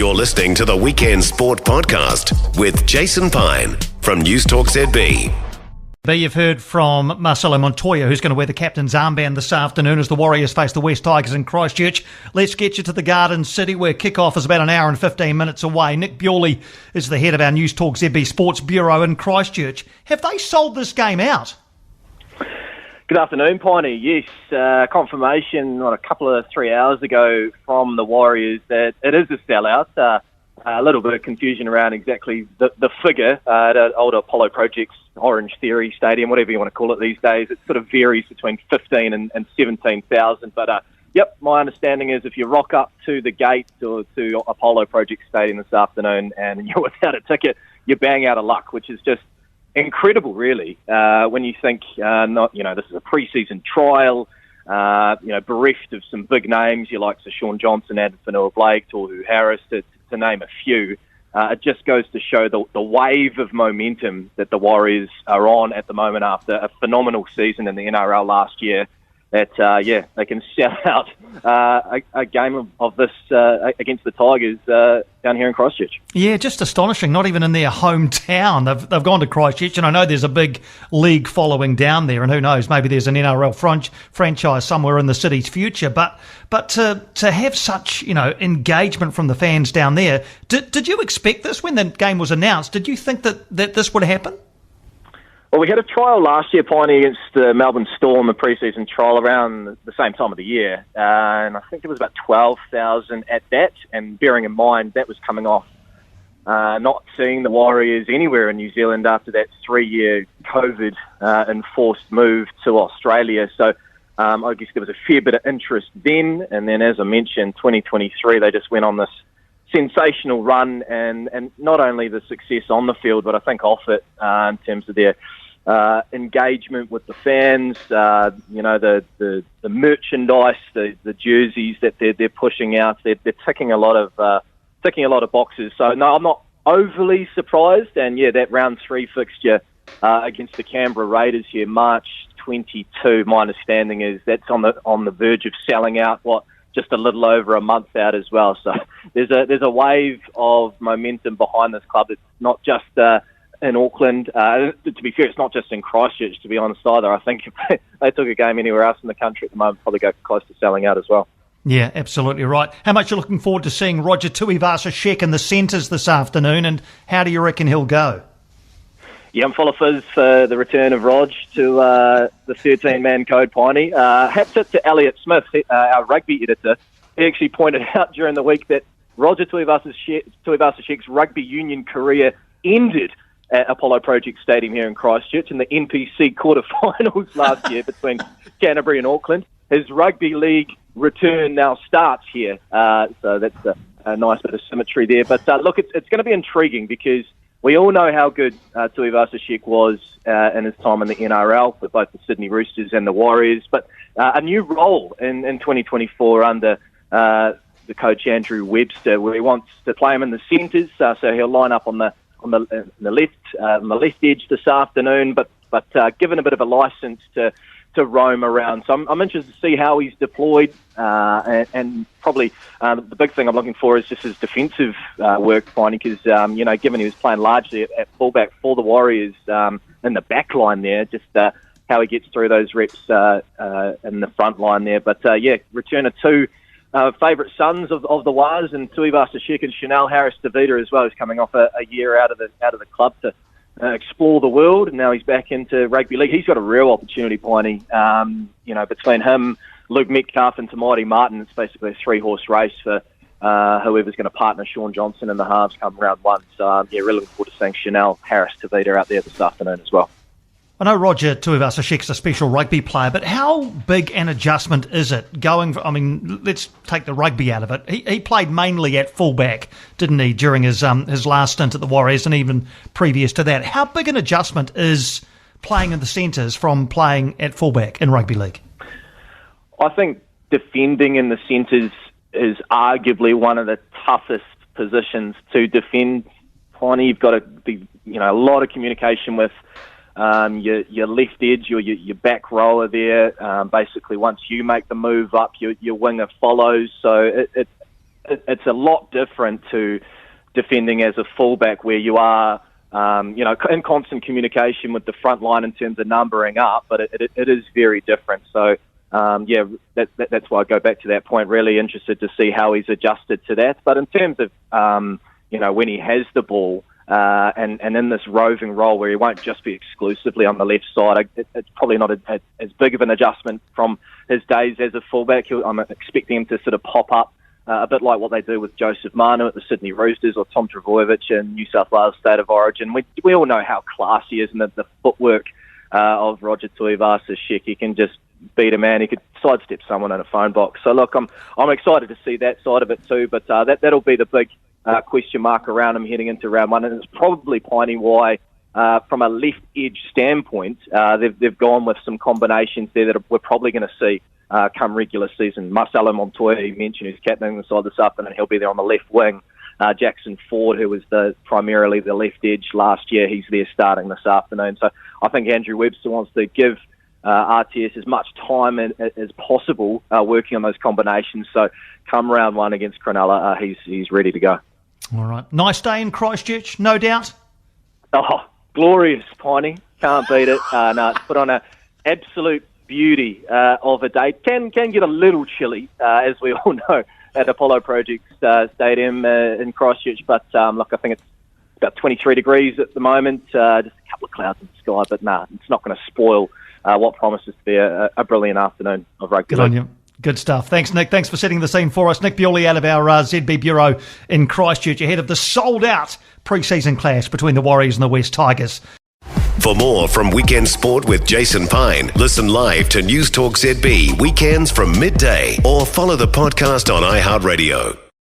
You're listening to the Weekend Sport Podcast with Jason Pine from Newstalk ZB. You've heard from Marcelo Montoya, who's going to wear the captain's armband this afternoon as the Warriors face the West Tigers in Christchurch. Let's get you to the Garden City, where kick-off is about an hour and 15 minutes away. Nick Bewley is the head of our Newstalk ZB Sports Bureau in Christchurch. Have they sold this game out? Good afternoon, Piney. Yes, confirmation a couple of 3 hours ago from the Warriors that it is a sellout. A little bit of confusion around exactly the figure at an older Apollo Project's Orange Theory Stadium, whatever you want to call it these days. It sort of varies between 15 and 17,000. But, yep, my understanding is if you rock up to the gate or to Apollo Project Stadium this afternoon and you're without a ticket, you're bang out of luck, which is just incredible, really, when you think, this is a preseason trial, bereft of some big names, your likes of Sean Johnson, Adam Fanua-Blake, Tohu Harris, to name a few. It just goes to show the wave of momentum that the Warriors are on at the moment after a phenomenal season in the NRL last year. That, they can sell out a game of this against the Tigers down here in Christchurch. Yeah, just astonishing. Not even in their hometown. They've gone to Christchurch, and I know there's a big league following down there, and who knows, maybe there's an NRL franchise somewhere in the city's future. But to have such engagement from the fans down there, did you expect this when the game was announced? Did you think that this would happen? Well, we had a trial last year, Piney, against the Melbourne Storm, a pre-season trial around the same time of the year. And I think it was about 12,000 at that. And bearing in mind, that was coming off not seeing the Warriors anywhere in New Zealand after that 3-year COVID-enforced move to Australia. So I guess there was a fair bit of interest then. And then, as I mentioned, 2023, they just went on this sensational run, and not only the success on the field, but I think off it in terms of their engagement with the fans, the merchandise, the jerseys that they're pushing out. They're ticking a lot of boxes. So no, I'm not overly surprised. And yeah, that round 3 fixture against the Canberra Raiders here, March 22. My understanding is that's on the verge of selling out. Just a little over a month out as well. So there's a wave of momentum behind this club. It's not just in Auckland. To be fair, it's not just in Christchurch, to be honest, either. I think if they took a game anywhere else in the country at the moment, probably go close to selling out as well. Yeah, absolutely right. How much are you looking forward to seeing Roger Tuivasa-Sheck in the centres this afternoon, and how do you reckon he'll go? Yeah, I'm full of fizz for the return of Rog to the 13-man code, Piney. Hats it to Elliot Smith, our rugby editor. He actually pointed out during the week that Roger Tuivasa-Sheck's rugby union career ended at Apollo Project Stadium here in Christchurch in the NPC quarterfinals last year between Canterbury and Auckland. His rugby league return now starts here, so that's a nice bit of symmetry there. But look, it's going to be intriguing because we all know how good Tuivasa-Sheck was in his time in the NRL with both the Sydney Roosters and the Warriors. But a new role in 2024 under the coach Andrew Webster, where he wants to play him in the centres. So he'll line up on the left edge this afternoon, but given a bit of a licence to roam around. So I'm interested to see how he's deployed, and probably the big thing I'm looking for is just his defensive work, Piney, because, given he was playing largely at fullback for the Warriors in the back line there, just how he gets through those reps in the front line there. But, return of two favourite sons of the Wars, and Tuivasa-Sheck and Chanel Harris-Tavita as well, who's coming off a year out of the club to explore the world, and now he's back into rugby league. He's got a real opportunity, Piney. Between him, Luke Metcalf and Tamati Martin, it's basically a 3-horse race for whoever's going to partner Sean Johnson in the halves come round 1. So, really looking forward to seeing Chanel Harris-Tavita out there this afternoon as well. I know Roger Tuivasa-Sheck's a special rugby player, but how big an adjustment is it going? Let's take the rugby out of it. He played mainly at fullback, didn't he, during his last stint at the Warriors and even previous to that. How big an adjustment is playing in the centres from playing at fullback in rugby league? I think defending in the centres is arguably one of the toughest positions to defend. Piney, you've got to be, a lot of communication with your left edge or your back rower there. Basically, once you make the move up, your winger follows. So it's a lot different to defending as a fullback, where you are, in constant communication with the front line in terms of numbering up, but it is very different. So, that's why I go back to that point. Really interested to see how he's adjusted to that. But in terms of, when he has the ball, and in this roving role where he won't just be exclusively on the left side, it's probably not as big of an adjustment from his days as a fullback. I'm expecting him to sort of pop up a bit like what they do with Joseph Manu at the Sydney Roosters or Tom Trbojevic in New South Wales State of Origin. We all know how classy he is, and the footwork of Roger Tuivasa-Sheck. He can just beat a man. He could sidestep someone in a phone box. So look, I'm excited to see that side of it too, but that'll be the big question mark around him heading into round one, and it's probably, Piney, why from a left edge standpoint they've gone with some combinations there that we're probably going to see come regular season. Marcelo Montoya, you mentioned, who's captaining the side this afternoon, he'll be there on the left wing. Jackson Ford, who was primarily the left edge last year, he's there starting this afternoon. So I think Andrew Webster wants to give RTS as much time as possible working on those combinations. So come round one against Cronulla, he's ready to go. All right. Nice day in Christchurch, no doubt. Oh, glorious, Piney. Can't beat it. No, it's put on an absolute beauty of a day. Can get a little chilly, as we all know, at Apollo Project Stadium in Christchurch. But look, I think it's about 23 degrees at the moment. Just a couple of clouds in the sky. But it's not going to spoil what promises to be a brilliant afternoon of rugby. Good on you. Good stuff. Thanks, Nick. Thanks for setting the scene for us. Nick Bewley out of our ZB Bureau in Christchurch ahead of the sold-out pre-season clash between the Warriors and the West Tigers. For more from Weekend Sport with Jason Pine, listen live to Newstalk ZB weekends from midday or follow the podcast on iHeartRadio.